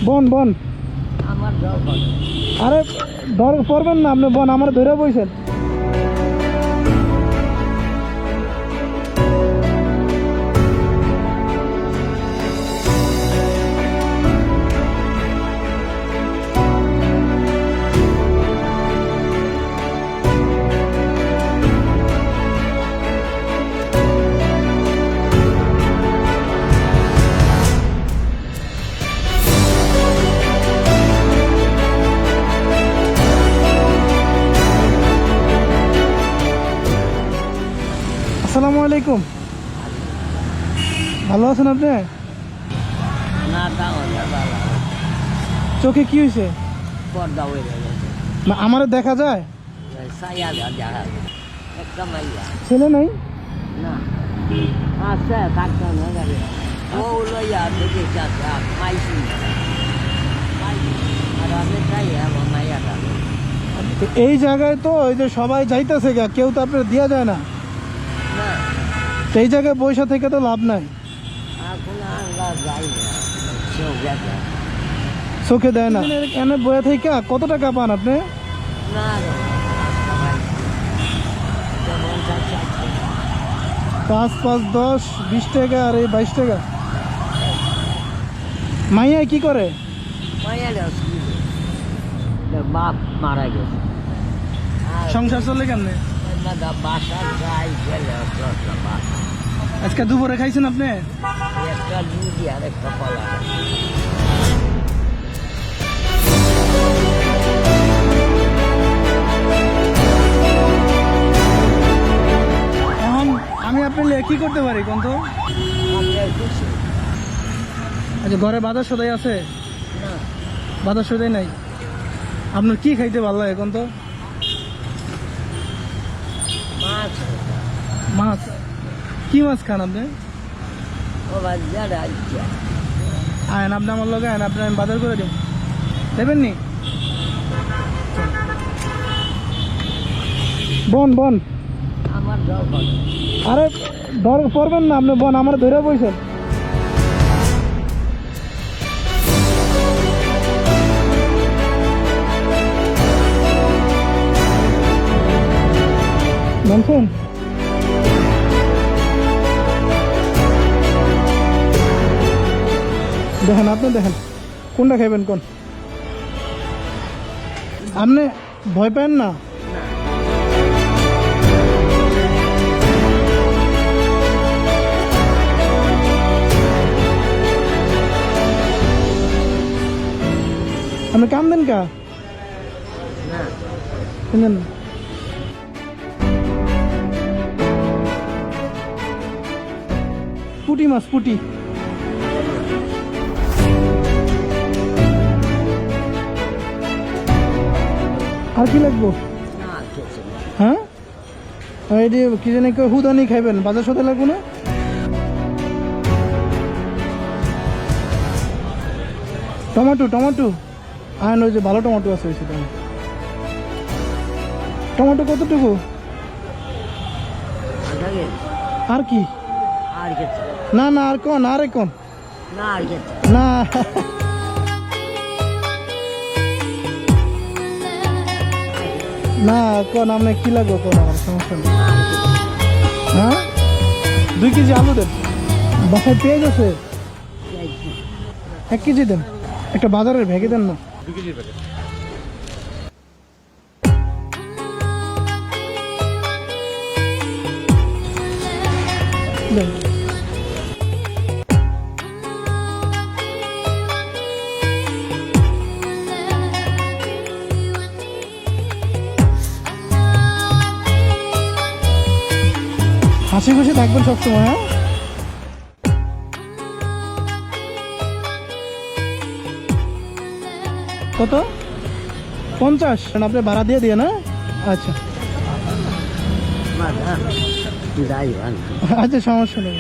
বন বন আমার ডর করে। আরে ডর পড়বেন না আপনি, বন আমার ধরে বইছেন। আসসালামু আলাইকুম, ভালো আছেন আপনি? না তাও ভালো, চোখে কি হয়েছে? পর্দা হয়ে গেছে, না আমারে দেখা যায়? ছায়া দেখা একটা মাইয়া ছেলে নাই? না আছে থাকতো না গাড়ি ও লইয়া দেখে চাচা মাইছি আর আমি তাই আমার মাইয়াটা তো এই জায়গায় তো ওই যে সবাই যাইতেছে গা, কেউ তো আপনার দিয়া যায় না। না তো এই জায়গায় পয়সা থেকে তো লাভ নাই, এখন আমরা যাই না সেও গেছে চোখে দেয় না। এনে বয়ে থেকে কত টাকা পান আপনি? না রাস্তা ভাই যেমন চাচ্ছে 5, 5, 10, 20 টাকা আর এই 22 টাকা। মাইয়া কি করে? মাইয়ার বাপ মারা গেছে আর সংসার চলে কেমনে? দাদা বাসা যাই গেলে বাস আজকে দুপুরে খাইছেন আপনি? একটা দুধি আর একটা কলা এখন আমি আপনার কি করতে পারি কোন তো? আপনার কিছু আচ্ছা, ঘরে বাজার সদাই আছে? না বাজার সদাই নাই। আপনার কি খাইতে ভালো লাগে কোন তো? মাছ মাছ। কি মাছ খান আপনি? ও বাজার আছে আয়ন আপনি আমার লগে, আয়ন আপনি আমি বাজার করে দিন, দেবেন নি? বন বন আমার ডর করে। আরে ডর পড়বেন না আপনি, বন আমার ধরে বইছেন। জানছেন দেখেন, আপনি দেখেন কোনটা খাইবেন কোন? আপনি ভয় পেন না? আপনি কাম দেন কা? না শুনেন পুটি মাছ, পুটি। আর কি লাগবো? না কিছু না হ্যাঁ এটি কি জানি কেউ হুদানি খাইবেন, বাজার সাথে লাগবো না? টমেটো, টমেটো আয়ন, ওই যে ভালো টমেটো আছে ওই সেটা। টমেটো কতটুকু? আগে আর কি? আর কিছু না না আর কোন, আরে কোন না আর কিছু না। না কোন আপনি কি লাগবে কোন, আমার সমস্যা নেই। হ্যাঁ 2 কেজি আলু দেন। বাসায় পেঁয়াজ আছে? 1 কেজি দেন। একটা বাজারের ভেগে দেন না। 2 কেজির প্যাকেট। দেন। হাসি খুশি থাকবেন সবসময়। হ্যাঁ কত? 50? আপনি ভাড়া দিয়ে দিয়ে না? আচ্ছা যাই আচ্ছা সমস্যা নেই।